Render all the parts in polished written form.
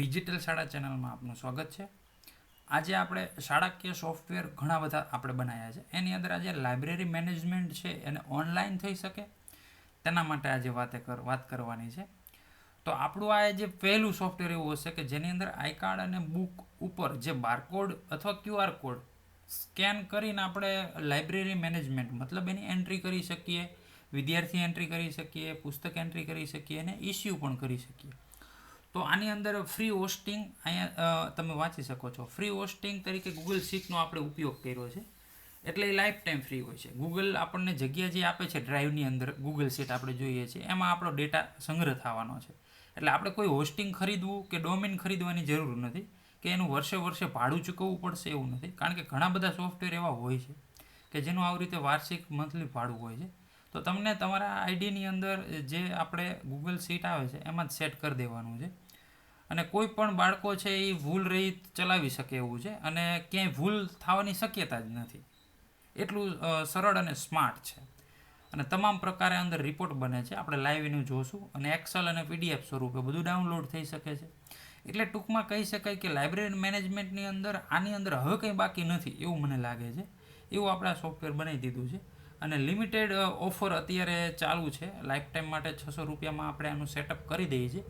Digital શાળા ચેનલમાં આપનું સ્વાગત છે. આજે આપણે શાળાકીય સોફ્ટવેર ઘણા બધા આપણે બનાવ્યા છે. એની અંદર આજે લાઇબ્રેરી મેનેજમેન્ટ છે એને ઓનલાઈન થઈ શકે તેના માટે આજે વાત કરવાની છે. તો આપણું આ જે પહેલું સોફ્ટવેર એવું હશે કે જેની અંદર આઈ કાર્ડ અને બુક ઉપર જે બારકોડ અથવા QR કોડ સ્કેન કરીને આપણે લાઇબ્રેરી મેનેજમેન્ટ મતલબ એની એન્ટ્રી કરી શકીએ, વિદ્યાર્થી એન્ટ્રી કરી શકીએ, પુસ્તક એન્ટ્રી કરી શકીએ અને ઇસ્યુ પણ કરી શકીએ. તો આની અંદર ફ્રી હોસ્ટિંગ અહીંયા તમે વાંચી શકો છો. ફ્રી હોસ્ટિંગ તરીકે ગૂગલ શીટનો આપણે ઉપયોગ કર્યો છે એટલે એ લાઈફ ટાઈમ ફ્રી હોય છે. ગૂગલ આપણને જગ્યા જે આપે છે ડ્રાઈવની અંદર ગૂગલ શીટ આપણે જોઈએ છીએ એમાં આપણો ડેટા સંગ્રહ થવાનો છે. એટલે આપણે કોઈ હોસ્ટિંગ ખરીદવું કે ડોમેન ખરીદવાની જરૂર નથી કે એનું વર્ષે ભાડું ચૂકવવું પડશે એવું નથી. કારણ કે ઘણા બધા સોફ્ટવેર એવા હોય છે કે જેનું આવી રીતે વાર્ષિક મંથલી ભાડું હોય છે. તો તમને તમારા આઈડીની અંદર જે આપણે ગૂગલ શીટ આવે છે એમાં જ સેટ કરી દેવાનું છે. અને કોઈ પણ બાળકો છે એ ભૂલ રહિત ચલાવી શકે એવું છે અને ક્યાંય ભૂલ થવાની શક્યતા જ નથી. એટલું સરળ અને સ્માર્ટ છે. અને તમામ પ્રકારે અંદર રિપોર્ટ બને છે. આપણે લાઈવ એનું જોશું અને એક્સેલ અને PDF સ્વરૂપે બધું ડાઉનલોડ થઈ શકે છે. એટલે ટૂંકમાં કહી શકાય કે લાઇબ્રેરી મેનેજમેન્ટની અંદર આની અંદર હવે કંઈ બાકી નથી એવું મને લાગે છે. એવું આપણે આ સોફ્ટવેર બનાવી દીધું છે. અને લિમિટેડ ઓફર અત્યારે ચાલુ છે. લાઈફ ટાઈમ માટે 600 રૂપિયામાં આપણે આનું સેટઅપ કરી દઈએ છીએ.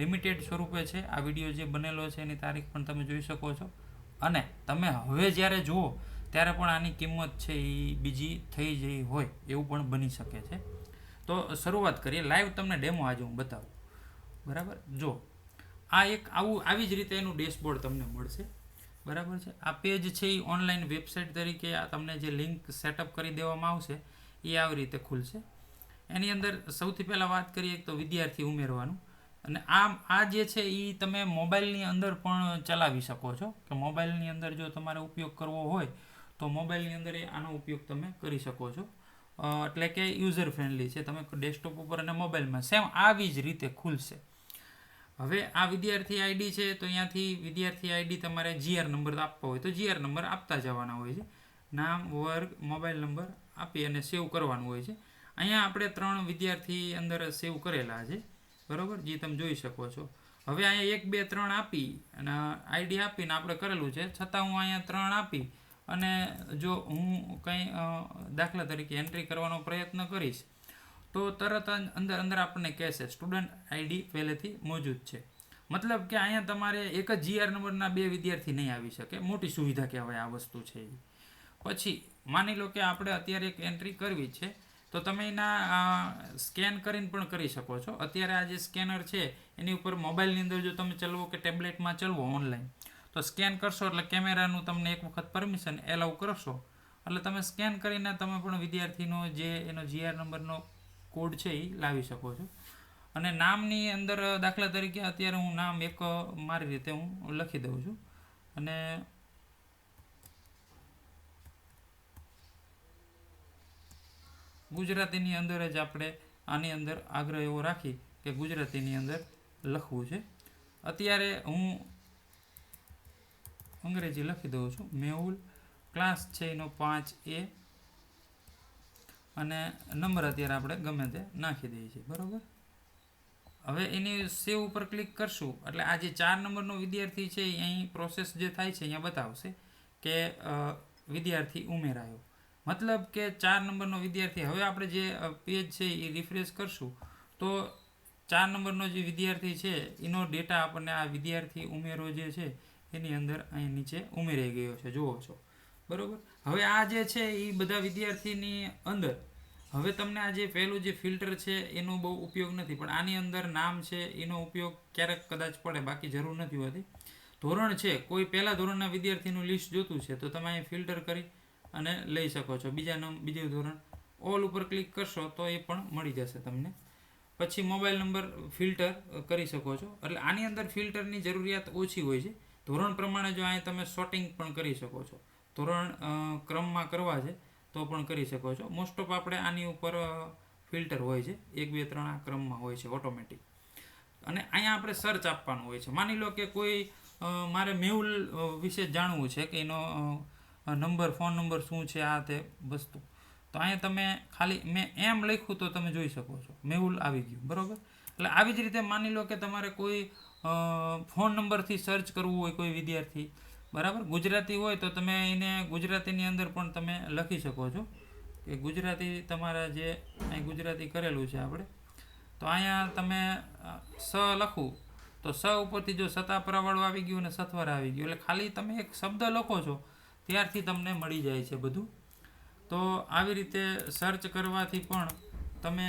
લિમિટેડ સ્વરૂપે છે. આ વિડીયો જે બનેલો છે એની તારીખ પણ તમે જોઈ શકો છો. અને તમે હવે જ્યારે જુઓ ત્યારે પણ આની કિંમત છે એ બીજી થઈ જઈ હોય એવું પણ બની શકે છે. તો શરૂઆત કરીએ. લાઈવ તમને ડેમો આજે હું બતાવું. બરાબર, જો આ એક આવી જ રીતે એનું ડેશબોર્ડ તમને મળશે. બરાબર છે. આ પેજ છે એ ઓનલાઈન વેબસાઇટ તરીકે આ તમને જે લિંક સેટઅપ કરી દેવામાં આવશે એ આવી રીતે ખુલશે. એની અંદર સૌથી પહેલાં વાત કરીએ તો વિદ્યાર્થી ઉમેરવાનું. અને આ જે છે એ તમે મોબાઈલની અંદર પણ ચલાવી શકો છો કે મોબાઈલની અંદર જો તમારે ઉપયોગ કરવો હોય તો મોબાઈલની અંદર આનો ઉપયોગ તમે કરી શકો છો. એટલે કે યુઝર ફ્રેન્ડલી છે. તમે ડેસ્કટોપ ઉપર અને મોબાઈલમાં સેમ આવી જ રીતે ખુલશે. હવે આ વિદ્યાર્થી આઈડી છે તો અહીંયાથી વિદ્યાર્થી આઈડી તમારે GR નંબર આપવો હોય તો GR નંબર આપતા જવાના હોય છે. નામ, વર્ગ, મોબાઈલ નંબર આપી અને સેવ કરવાનું હોય છે. અહીંયા આપણે 3 વિદ્યાર્થી અંદર સેવ કરેલા છે. બરાબર, જે તમે જોઈ શકો છો. હવે અહીંયા 1 2 3 આપી અને આઈડી આપીને આપણે કરેલું છે. છતાં હું અહીંયા 3 આપી અને જો હું કંઈ દાખલા તરીકે એન્ટ્રી કરવાનો પ્રયત્ન કરીશ તો તરત અંદર આપણને કહેશે સ્ટુડન્ટ આઈડી પહેલેથી મોજૂદ છે. મતલબ કે અહીંયા તમારે એક જ GR નંબરના 2 વિદ્યાર્થી નહીં આવી શકે. મોટી સુવિધા કહેવાય આ વસ્તુ છે. પછી માની લો કે આપણે અત્યારે એક એન્ટ્રી કરવી છે તો તમે એના સ્કેન કરીને પણ કરી શકો છો. અત્યારે આ જે સ્કેનર છે એની ઉપર મોબાઈલની અંદર જો તમે ચલવો કે ટેબ્લેટમાં ચલવો ઓનલાઈન તો સ્કેન કરશો એટલે કેમેરાનું તમને એક વખત પરમિશન એલાઉ કરશો એટલે તમે સ્કેન કરીને તમે પણ વિદ્યાર્થીનો જે એનો GR નંબરનો કોડ છે એ લાવી શકો છો. અને નામની અંદર દાખલા તરીકે અત્યારે હું નામ એક મારી રીતે હું લખી દઉં છું. અને ગુજરાતીની અંદર જ આપણે આની અંદર આગ્રહ એવો રાખી કે ગુજરાતીની અંદર લખવું છે. અત્યારે હું અંગ્રેજી લખી દઉં છું. મેહુલ, ક્લાસ છે એનો 5A અને નંબર અત્યારે આપણે ગમે તે નાખી દઈએ છીએ. બરાબર, હવે એની સેવ ઉપર ક્લિક કરશું એટલે આ જે 4 નંબરનો વિદ્યાર્થી છે અહીં પ્રોસેસ જે થાય છે અહીંયા બતાવશે કે વિદ્યાર્થી ઉમેરાયો. મતલબ કે 4 નંબરનો વિદ્યાર્થી. હવે આપણે જે પેજ છે એ રિફ્રેશ કરશું તો 4 નંબરનો જે વિદ્યાર્થી છે એનો ડેટા આપણને આ વિદ્યાર્થી ઉમેરો જે છે એની અંદર અહીં નીચે ઉમેરાઈ ગયો છે, જુઓ છો. બરાબર, હવે આ જે છે એ બધા વિદ્યાર્થીની અંદર હવે તમને આ જે પહેલું જે ફિલ્ટર છે એનો બહુ ઉપયોગ નથી પણ આની અંદર નામ છે એનો ઉપયોગ ક્યારેક કદાચ પડે, બાકી જરૂર નથી હોતી. ધોરણ છે, કોઈ પહેલા ધોરણના વિદ્યાર્થીનું લિસ્ટ જોતું છે તો તમે અહીં ફિલ્ટર કરી અને લઈ શકો છો. બીજું ધોરણ ઓલ ઉપર ક્લિક કરશો તો એ પણ મળી જશે તમને. પછી મોબાઈલ નંબર ફિલ્ટર કરી શકો છો. એટલે આની અંદર ફિલ્ટરની જરૂરિયાત ઓછી હોય છે. ધોરણ પ્રમાણે જો અહીં તમે શોર્ટિંગ પણ કરી શકો છો. ધોરણ ક્રમમાં કરવા છે તો પણ કરી શકો છો. મોસ્ટ ઓફ આપણે આની ઉપર ફિલ્ટર હોય છે. 1 2 3 આ ક્રમમાં હોય છે ઓટોમેટિક. અને અહીંયા આપણે સર્ચ આપવાનું હોય છે. માની લો કે કોઈ મારે મેહુલ વિશે જાણવું છે કે એનો નંબર, ફોન નંબર શું છે આ તે વસ્તુ. તો અહીંયા તમે ખાલી મેં એમ લખ્યું તો તમે જોઈ શકો છો મેહુલ આવી ગયું. બરાબર, એટલે આવી જ રીતે માની લો કે તમારે કોઈ ફોન નંબરથી સર્ચ કરવું હોય કોઈ વિદ્યાર્થી, બરાબર, ગુજરાતી હોય તો તમે એને ગુજરાતીની અંદર પણ તમે લખી શકો છો કે ગુજરાતી તમારા જે અહીં ગુજરાતી કરેલું છે આપણે, તો અહીંયા તમે સ લખવું તો સ ઉપરથી જો સતાપરાવાળું આવી ગયું અને સત્વર આવી ગયું એટલે ખાલી તમે એક શબ્દ લખો છો ત્યારથી તમને મળી જાય છે બધું. તો આવી રીતે સર્ચ કરવાથી પણ તમે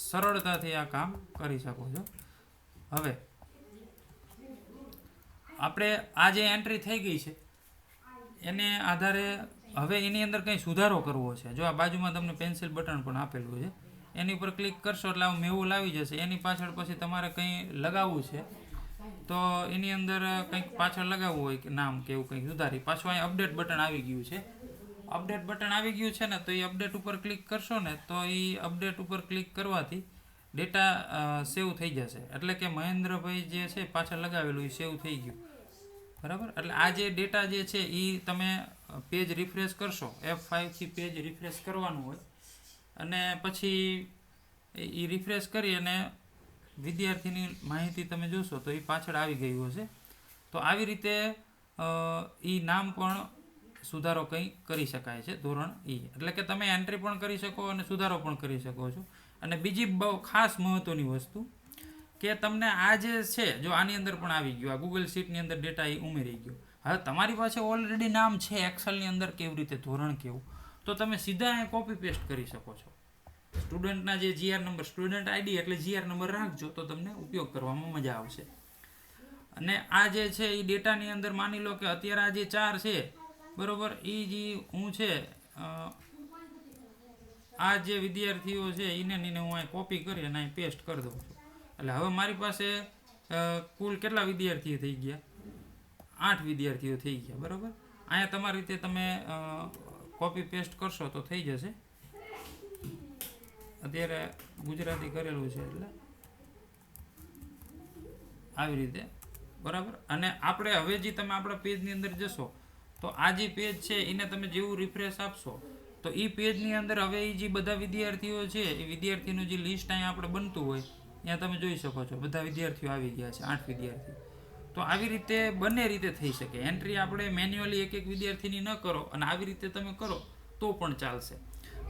સરળતાથી આ કામ કરી શકો છો. હવે આપણે આ જે એન્ટ્રી થઈ ગઈ છે એને આધારે હવે એની અંદર કંઈ સુધારો કરવો છે. જો આ બાજુમાં તમને પેન્સિલ બટન પણ આપેલું છે, એની ઉપર ક્લિક કરશો એટલે આવું મેવું લાવી જશે. એની પાછળ પછી તમારે કંઈ લગાવવું છે તો એની અંદર કંઈક પાછળ લગાવવું હોય કે નામ કે એવું કંઈક સુધારી, પાછું અહીં અપડેટ બટન આવી ગયું છે. અપડેટ બટન આવી ગયું છે ને તો એ અપડેટ ઉપર ક્લિક કરશો ને તો એ અપડેટ ઉપર ક્લિક કરવાથી ડેટા સેવ થઈ જશે. એટલે કે મહેન્દ્રભાઈ જે છે પાછળ લગાવેલું એ સેવ થઈ ગયું, બરાબર. એટલે આ જે ડેટા જે છે એ તમે પેજ રિફ્રેશ કરશો, F5થી પેજ રિફ્રેશ કરવાનું હોય અને પછી એ રિફ્રેશ કરી અને વિદ્યાર્થીની માહિતી તમે જોશો તો એ પાછળ આવી ગયું હશે. તો આવી રીતે એ નામ પણ સુધારો કંઈ કરી શકાય છે ધોરણ E. એટલે કે તમે એન્ટ્રી પણ કરી શકો અને સુધારો પણ કરી શકો છો. અને બીજી બહુ ખાસ મહત્ત્વની વસ્તુ કે તમને આ જે છે જો આની અંદર પણ આવી ગયું, આ ગૂગલ શીટની અંદર ડેટા એ ઉમેરી ગયો. હવે તમારી પાસે ઓલરેડી નામ છે એક્સેલની અંદર કેવી રીતે ધોરણ કેવું, તો તમે સીધા અહીં કોપી પેસ્ટ કરી શકો છો. સ્ટુડન્ટના જે GR નંબર, સ્ટુડન્ટ ID એટલે GR નંબર રાખજો તો તમને ઉપયોગ કરવામાં મજા આવશે. અને આ જે છે એ ડેટાની અંદર માની લો કે અત્યારે આ જે 4 છે, બરોબર, એ જે હું છે આ જે વિદ્યાર્થીઓ છે એને હું અહીં કોપી કરી અને અહીં પેસ્ટ કરી દઉં છું. એટલે હવે મારી પાસે કુલ કેટલા વિદ્યાર્થીઓ થઈ ગયા? 8 વિદ્યાર્થીઓ થઈ ગયા, બરાબર. અહીંયા તમારી રીતે તમે કોપી પેસ્ટ કરશો તો થઈ જશે. અત્યારે ગુજરાતી કરેલું છે એટલે આવી રીતે, બરાબર. અને આપણે હવે જે તમે આપણા પેજની અંદર જશો તો આ જે પેજ છે એને તમે જેવું રિફ્રેશ આપશો તો એ પેજની અંદર હવે એ જે બધા વિદ્યાર્થીઓ છે એ વિદ્યાર્થીનું જે લિસ્ટ અહીંયા આપણે બનતું હોય ત્યાં તમે જોઈ શકો છો બધા વિદ્યાર્થીઓ આવી ગયા છે, 8 વિદ્યાર્થી. તો આવી રીતે બંને રીતે થઈ શકે. એન્ટ્રી આપણે મેન્યુઅલી એક એક વિદ્યાર્થીની ન કરો અને આવી રીતે તમે કરો તો પણ ચાલશે.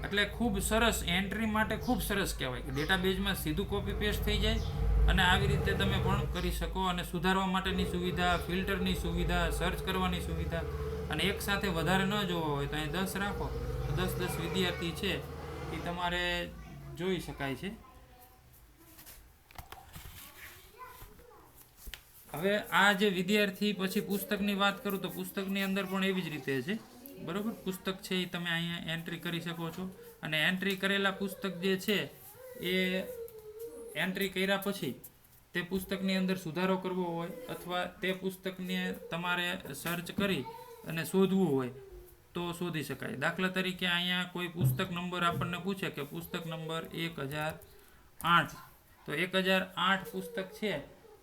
એટલે ખૂબ સરસ, એન્ટ્રી માટે ખૂબ સરસ કહેવાય કે ડેટાબેઝમાં સીધું કોપી પેસ્ટ થઈ જાય અને આવી રીતે તમે પણ કરી શકો. અને સુધારવા માટેની સુવિધા, ફિલ્ટરની સુવિધા, સર્ચ કરવાની સુવિધા, અને એક સાથે વધારે ન જોવો હોય તો અહીં 10 રાખો તો 10 વિદ્યાર્થી છે એ તમારે જોઈ શકાય છે. હવે આ જે વિદ્યાર્થી પછી પુસ્તકની વાત કરું તો પુસ્તકની અંદર પણ એવી જ રીતે છે, બરાબર. પુસ્તક છે એ તમે અહીંયા એન્ટ્રી કરી શકો છો. અને એન્ટ્રી કરેલા પુસ્તક જે છે એ એન્ટ્રી કર્યા પછી તે પુસ્તકની અંદર સુધારો કરવો હોય અથવા તે પુસ્તકને તમારે સર્ચ કરી અને શોધવું હોય તો શોધી શકાય. દાખલા તરીકે અહીંયા કોઈ પુસ્તક નંબર આપણને પૂછે કે પુસ્તક નંબર 1008, તો 1008 પુસ્તક છે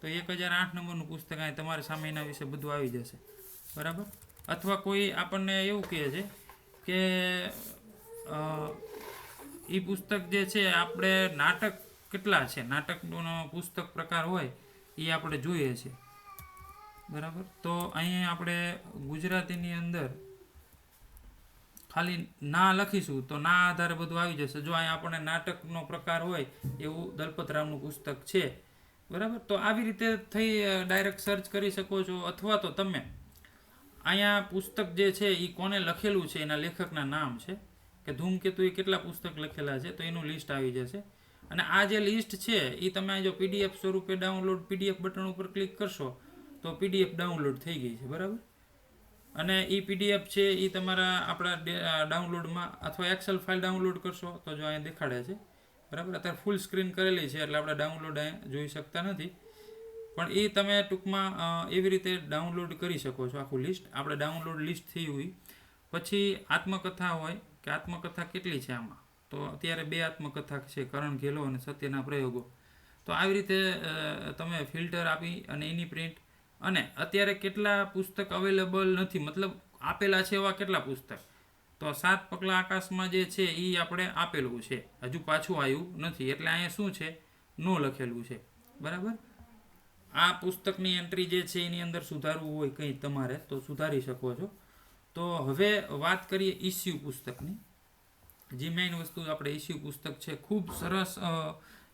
તો 1008 નંબરનું પુસ્તક અહીં તમારી સામે એના વિશે બધું આવી જશે, બરાબર. અથવા કોઈ આપણને એવું કહે છે કે એ પુસ્તક જે છે આપણે નાટક કેટલા છે, નાટકનો પુસ્તક પ્રકાર હોય એ આપણે જોઈએ છે, બરાબર. તો અહીં આપણે ગુજરાતીની અંદર ખાલી ના લખીશું તો ના આધારે બધું આવી જશે. જો અહીં આપણને નાટકનો પ્રકાર હોય એવું દલપતરામનું પુસ્તક છે, બરાબર. તો આવી રીતે થઈ ડાયરેક્ટ સર્ચ કરી શકો છો. અથવા તો તમે અહીંયા પુસ્તક જે છે એ કોને લખેલું છે એના લેખકના નામ છે કે ધૂમકેતુ એ કેટલા પુસ્તક લખેલા છે તો એનું લિસ્ટ આવી જશે. અને આ જે લિસ્ટ છે એ તમે જો PDF સ્વરૂપે ડાઉનલોડ, PDF બટન ઉપર ક્લિક કરશો તો PDF ડાઉનલોડ થઈ ગઈ છે, બરાબર. અને એ PDF છે એ તમારા આપણા ડાઉનલોડમાં અથવા એક્સેલ ફાઇલ ડાઉનલોડ કરશો તો જો અહીંયા દેખાડે છે, બરાબર. અત્યારે ફૂલ સ્ક્રીન કરેલી છે એટલે આપણે ડાઉનલોડ અહીંયા જોઈ શકતા નથી, પણ એ તમે ટૂંકમાં એવી રીતે ડાઉનલોડ કરી શકો છો આખું લિસ્ટ. આપણે ડાઉનલોડ લિસ્ટ થઈ હોય પછી આત્મકથા હોય કે આત્મકથા કેટલી છે આમાં, તો અત્યારે 2 આત્મકથા છે, કરણ ઘેલો અને સત્યના પ્રયોગો. તો આવી રીતે તમે ફિલ્ટર આપી અને એની પ્રિન્ટ, અને અત્યારે કેટલા પુસ્તક અવેલેબલ નથી, મતલબ આપેલા છે એવા કેટલા પુસ્તક, તો 7 પગલા આકાશમાં જે છે એ આપણે આપેલું છે, હજુ પાછું આવ્યું નથી એટલે અહીંયા શું છે નો લખેલું છે, બરાબર. આ પુસ્તકની એન્ટ્રી જે છે એની અંદર સુધારવું હોય કંઈ તમારે તો સુધારી શકો છો. તો હવે વાત કરીએ ઇસ્યુ પુસ્તકની. જે મેઇન વસ્તુ આપણે ઇસ્યુ પુસ્તક છે, ખૂબ સરસ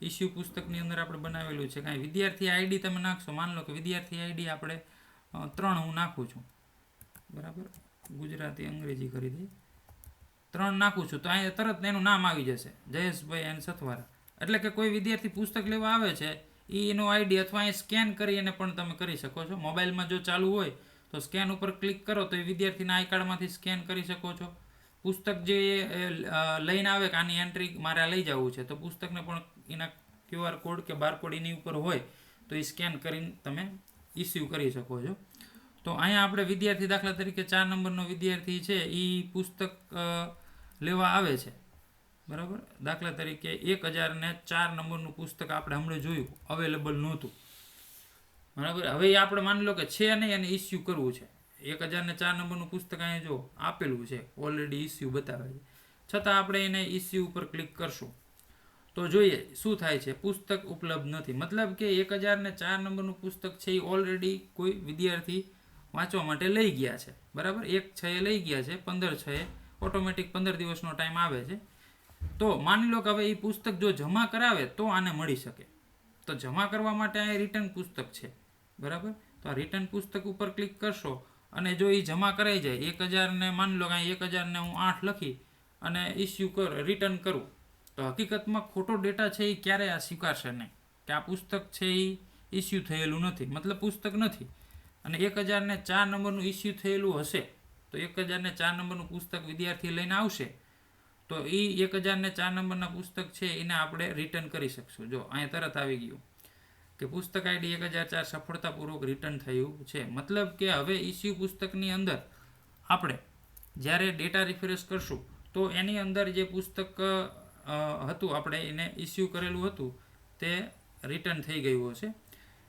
ઇસ્યુ પુસ્તકની અંદર આપણે બનાવેલું છે. કાંઈ વિદ્યાર્થી આઈડી તમે નાખશો, માન લો કે વિદ્યાર્થી આઈડી આપણે 3 હું નાખું છું, બરાબર, ગુજરાતી અંગ્રેજી કરી દઈએ, 3 નાખું છું તો અહીંયા તરત એનું નામ આવી જશે, જયેશભાઈ એન સથવારા. એટલે કે કોઈ વિદ્યાર્થી પુસ્તક લેવા આવે છે એનો આઈડી અથવા અહીં સ્કેન કરીને પણ તમે કરી શકો છો. મોબાઈલમાં જો ચાલુ હોય તો સ્કેન ઉપર ક્લિક કરો તો એ વિદ્યાર્થીના આઈ કાર્ડમાંથી સ્કેન કરી શકો છો. પુસ્તક જે લઈને આવે કે આની એન્ટ્રી મારે લઈ જવું છે તો પુસ્તકને પણ એના QR કોડ કે બારકોડ એની ઉપર હોય તો એ સ્કેન કરીને તમે ઇસ્યુ કરી શકો છો. તો અહીંયા આપણે વિદ્યાર્થી, દાખલા તરીકે 4 નંબરનો વિદ્યાર્થી છે, એ પુસ્તક લેવા આવે છે, બરાબર. દાખલા તરીકે 1004 નંબરનું પુસ્તક આપણે હમણાં જોયું અવેલેબલ નહોતું, બરાબર. હવે એ આપણે માની લો કે છે નહીં અને ઇસ્યુ કરવું છે. 1004 નંબરનું પુસ્તક અહીંયા જો આપેલું છે, ઓલરેડી ઇસ્યુ બતાવે છે, છતાં આપણે એને ઇસ્યુ ઉપર ક્લિક કરશું તો જોઈએ શું થાય છે. પુસ્તક ઉપલબ્ધ નથી. મતલબ કે 1004 નંબરનું પુસ્તક છે એ ઓલરેડી કોઈ વિદ્યાર્થી વાંચવા માટે લઈ ગયા છે, બરાબર. 1/6 લઈ ગયા છે, 15/6 ઓટોમેટિક 15 દિવસનો ટાઈમ આવે છે. તો માની લો કે હવે એ પુસ્તક જો જમા કરાવે તો આને મળી શકે. તો જમા કરવા માટે આ રિટર્ન પુસ્તક છે, બરાબર. તો આ રિટર્ન પુસ્તક ઉપર ક્લિક કરશો અને જો એ જમા કરાઈ જાય 1000 ને માની લો કે 1000 ને હું 8 લખી અને ઇસ્યુ રિટર્ન કરું તો હકીકતમાં ખોટો ડેટા છે એ ક્યારેય આ સ્વીકારશે નહીં કે આ પુસ્તક છે એ ઇસ્યુ થયેલું નથી, મતલબ પુસ્તક નથી. અને 1004 નંબરનું ઇસ્યુ થયેલું હશે તો 1004 નંબરનું પુસ્તક વિદ્યાર્થી લઈને આવશે તો એ 1004 નંબરના પુસ્તક છે એને આપણે રિટર્ન કરી શકશું. જો અહીંયા તરત આવી ગયું કે પુસ્તક આઈડી 1004 સફળતાપૂર્વક રિટર્ન થયું છે. મતલબ કે હવે ઇસ્યુ પુસ્તકની અંદર આપણે જ્યારે ડેટા રિફ્રેશ કરશું તો એની અંદર જે પુસ્તક હતું આપણે એને ઇસ્યુ કરેલું હતું તે રિટર્ન થઈ ગયું હશે.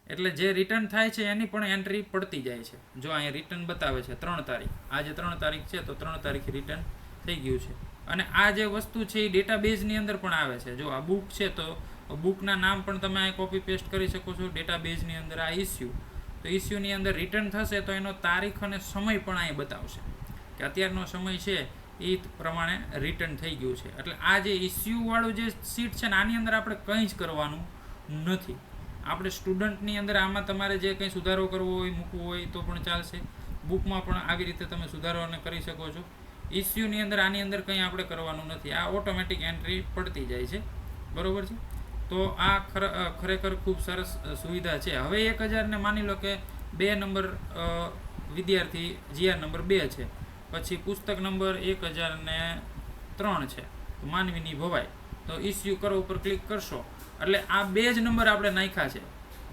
એટલે જે રિટર્ન થાય છે એની પણ એન્ટ્રી પડતી જાય છે. જો અહીંયા રિટર્ન બતાવે છે 3 તારીખ, આજે 3 તારીખ છે તો 3 તારીખે રિટર્ન થઈ ગયું છે. અને આ જે વસ્તુ છે એ ડેટાબેઝની અંદર પણ આવે છે. જો આ બુક છે તો બુકના નામ પણ તમે અહીં કોપી પેસ્ટ કરી શકો છો ડેટાબેઝની અંદર. આ ઇસ્યુ, તો ઇસ્યુની અંદર રિટર્ન થશે તો એનો તારીખ અને સમય પણ અહીં બતાવશે કે અત્યારનો સમય છે એ પ્રમાણે રિટર્ન થઈ ગયું છે. એટલે આ જે ઇસ્યુવાળું જે સીટ છે ને આની અંદર આપણે કંઈ જ કરવાનું નથી. આપણે સ્ટુડન્ટની અંદર આમાં તમારે જે કંઈ સુધારો કરવો હોય, મૂકવો હોય તો પણ ચાલશે. બુકમાં પણ આવી રીતે તમે સુધારોને કરી શકો છો. ઇસ્યુની અંદર આની અંદર કંઈ આપણે કરવાનું નથી, આ ઓટોમેટિક એન્ટ્રી પડતી જાય છે, બરાબર છે. તો આ ખરેખર ખૂબ સરસ સુવિધા છે. હવે 1000 ને માની લો કે 2 નંબર વિદ્યાર્થી GR નંબર 2 છે, પછી પુસ્તક નંબર 1003 છે તો માનવીની ભવાઈ, તો ઇસ્યુ કરો ઉપર ક્લિક કરશો એટલે આ 2 જ નંબર આપણે નાખ્યા છે,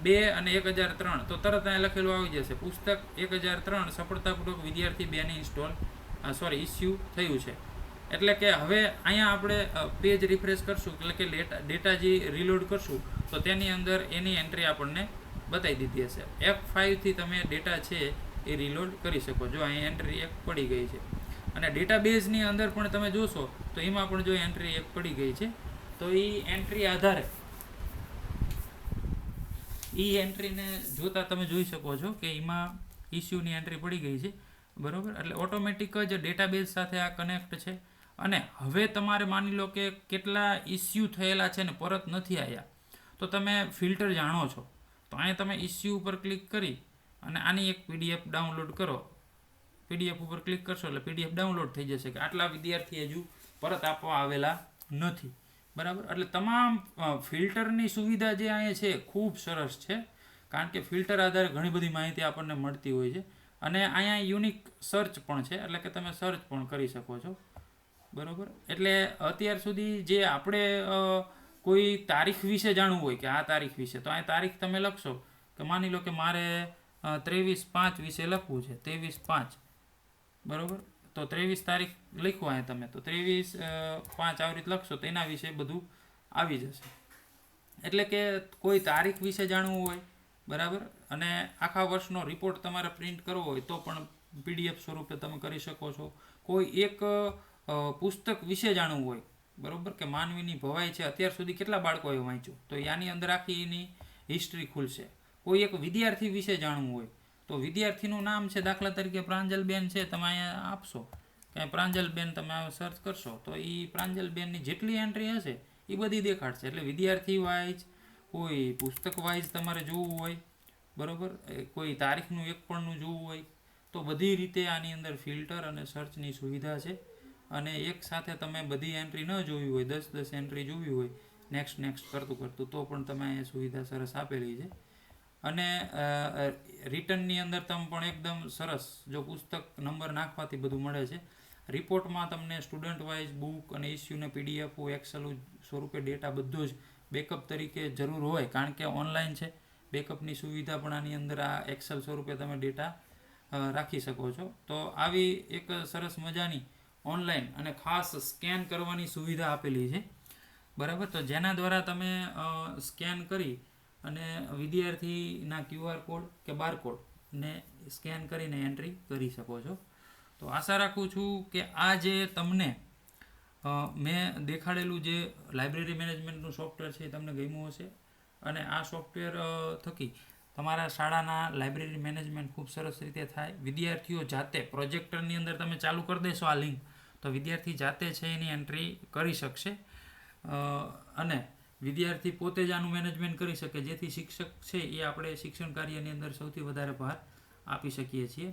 2 અને 1003, તો તરત અહીંયા લખેલું આવી જશે પુસ્તક 1003 સફળતાપૂર્વક વિદ્યાર્થી 2 ને ઇસ્યુ થયું છે. એટલે કે હવે અહીંયા આપણે પેજ રિફ્રેશ કરશું એટલે કે ડેટા જે રીલોડ કરશું તો તેની અંદર એની એન્ટ્રી આપણને બતાવી દીધી હશે. F5 થી તમે ડેટા છે એ રીલોડ કરી શકો. જો અહીં એન્ટ્રી 1 પડી ગઈ છે અને ડેટાબેઝની અંદર પણ તમે જોશો તો એમાં પણ જો એન્ટ્રી 1 પડી ગઈ છે તો એ એન્ટ્રી આધારે એ એન્ટ્રીને જોતા તમે જોઈ શકો છો કે એમાં ઇસ્યુની એન્ટ્રી પડી ગઈ છે, બરાબર. એટલે ઓટોમેટિક જ ડેટાબેઝ સાથે આ કનેક્ટ છે. અને હવે તમારે માની લો કે કેટલા ઇસ્યુ થયેલા છે ને પરત નથી આવ્યા તો તમે ફિલ્ટર જાણો છો તો અહીંયા તમે ઇસ્યુ ઉપર ક્લિક કરી અને આની એક PDF ડાઉનલોડ કરો. PDF ઉપર ક્લિક કરશો એટલે PDF ડાઉનલોડ થઈ જશે કે આટલા વિદ્યાર્થી હજુ પરત આપવા આવેલા નથી, બરાબર. એટલે તમામ ફિલ્ટરની સુવિધા જે અહીંયા છે ખૂબ સરસ છે કારણ કે ફિલ્ટર આધારે ઘણી બધી માહિતી આપણને મળતી હોય છે. અને અહીંયા યુનિક સર્ચ પણ છે એટલે કે તમે સર્ચ પણ કરી શકો છો, બરાબર. એટલે અત્યાર સુધી જે આપણે કોઈ તારીખ વિશે જાણવું હોય કે આ તારીખ વિશે તો આ તારીખ તમે લખશો કે માની લો કે મારે 23/5 વિશે લખવું છે, 23/5, બરાબર. તો 23 તારીખ લખો અહીંયા તમે તો 23/5 આવી રીતે લખશો તો એના વિશે બધું આવી જશે. એટલે કે કોઈ તારીખ વિશે જાણવું હોય, બરાબર, અને આખા વર્ષનો રિપોર્ટ તમારે પ્રિન્ટ કરવો હોય તો પણ PDF સ્વરૂપે તમે કરી શકો છો. કોઈ એક પુસ્તક વિશે જાણવું હોય, બરાબર, કે માનવીની ભવાઈ છે અત્યાર સુધી કેટલા બાળકોએ વાંચ્યું તો આની અંદર આખી એની હિસ્ટ્રી ખુલશે. કોઈ એક વિદ્યાર્થી વિશે જાણવું હોય તો વિદ્યાર્થીનું નામ છે, દાખલા તરીકે પ્રાંજલબેન છે, તમે અહીંયા આપશો કે પ્રાંજલબેન, તમે સર્ચ કરશો તો એ પ્રાંજલબેનની જેટલી એન્ટ્રી હશે એ બધી દેખાડશે. એટલે વિદ્યાર્થી વાઇઝ, કોઈ પુસ્તક વાઇઝ તમારે જોવું હોય, બરાબર, કોઈ તારીખનું એક પણનું જોવું હોય તો બધી રીતે આની અંદર ફિલ્ટર અને સર્ચની સુવિધા છે. અને એક સાથે તમે બધી એન્ટ્રી ન જોવી હોય, 10 એન્ટ્રી જોવી હોય, નેક્સ્ટ કરતું તો પણ તમે અહીંયા સુવિધા સરસ આપેલી છે. અને રિટર્નની અંદર તમે પણ એકદમ સરસ, જો પુસ્તક નંબર નાખવાથી બધું મળે છે. રિપોર્ટમાં તમને સ્ટુડન્ટ વાઇઝ બુક અને ઇસ્યુને પીડીએફ એક્સેલ સ્વરૂપે ડેટા બધું જ બેકઅપ તરીકે જરૂર હોય, કારણ કે ઓનલાઈન છે. બેકઅપની સુવિધા પણ આની અંદર આ એક્સેલ સ્વરૂપે તમે ડેટા રાખી શકો છો. તો આવી એક સરસ મજાની ઓનલાઈન અને ખાસ સ્કેન કરવાની સુવિધા આપેલી છે, બરાબર. તો જેના દ્વારા તમે સ્કેન કરી અને વિદ્યાર્થીના QR કોડ કે બારકોડને સ્કેન કરીને એન્ટ્રી કરી શકો છો. તો આશા રાખું છું કે આ જે તમને મેં દેખાડેલું જે લાઇબ્રેરી મેનેજમેન્ટનું સોફ્ટવેર છે એ તમને ગમ્યું હશે. અને આ સોફ્ટવેર થકી તમારા શાળાના લાઇબ્રેરી મેનેજમેન્ટ ખૂબ સરસ રીતે થાય. વિદ્યાર્થીઓ જાતે પ્રોજેક્ટરની અંદર તમે ચાલુ કરી દેશો આ લિંક, તો વિદ્યાર્થી જાતે છે એની એન્ટ્રી કરી શકશે. અને વિદ્યાર્થી પોતે જ આનું મેનેજમેન્ટ કરી શકે, જેથી શિક્ષક છે એ આપણે શિક્ષણ કાર્યની અંદર સૌથી વધારે ભાર આપી શકીએ છીએ.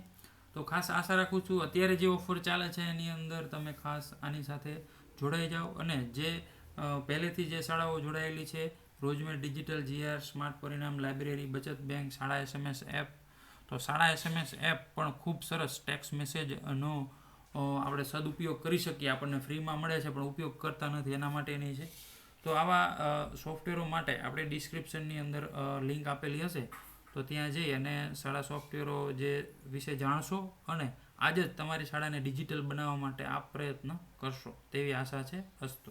તો ખાસ આશા રાખું છું અત્યારે જે ઓફર ચાલે છે એની અંદર તમે ખાસ આની સાથે જોડાઈ જાઓ. અને જે પહેલેથી જે શાળાઓ જોડાયેલી છે, રોજમેર ડિજિટલ, GR, સ્માર્ટ પરિણામ, લાઇબ્રેરી, બચત બેંક, શાળા SMS એપ, તો શાળા SMS એપ પણ ખૂબ સરસ ટેક્સ્ટ મેસેજનો આપણે સદુપયોગ કરી શકીએ. આપણને ફ્રીમાં મળે છે પણ ઉપયોગ કરતા નથી, એના માટેની છે. તો આવા સોફ્ટવેરો માટે આપણે ડિસ્ક્રિપ્શનની અંદર લિંક આપેલી હશે, તો ત્યાં જઈ અને શાળા સોફ્ટવેરો જે વિશે જાણશો અને આજે જ તમારી શાળાને ડિજિટલ બનાવવા માટે આપ પ્રયત્ન કરશો તેવી આશા છે. અસ્તુ.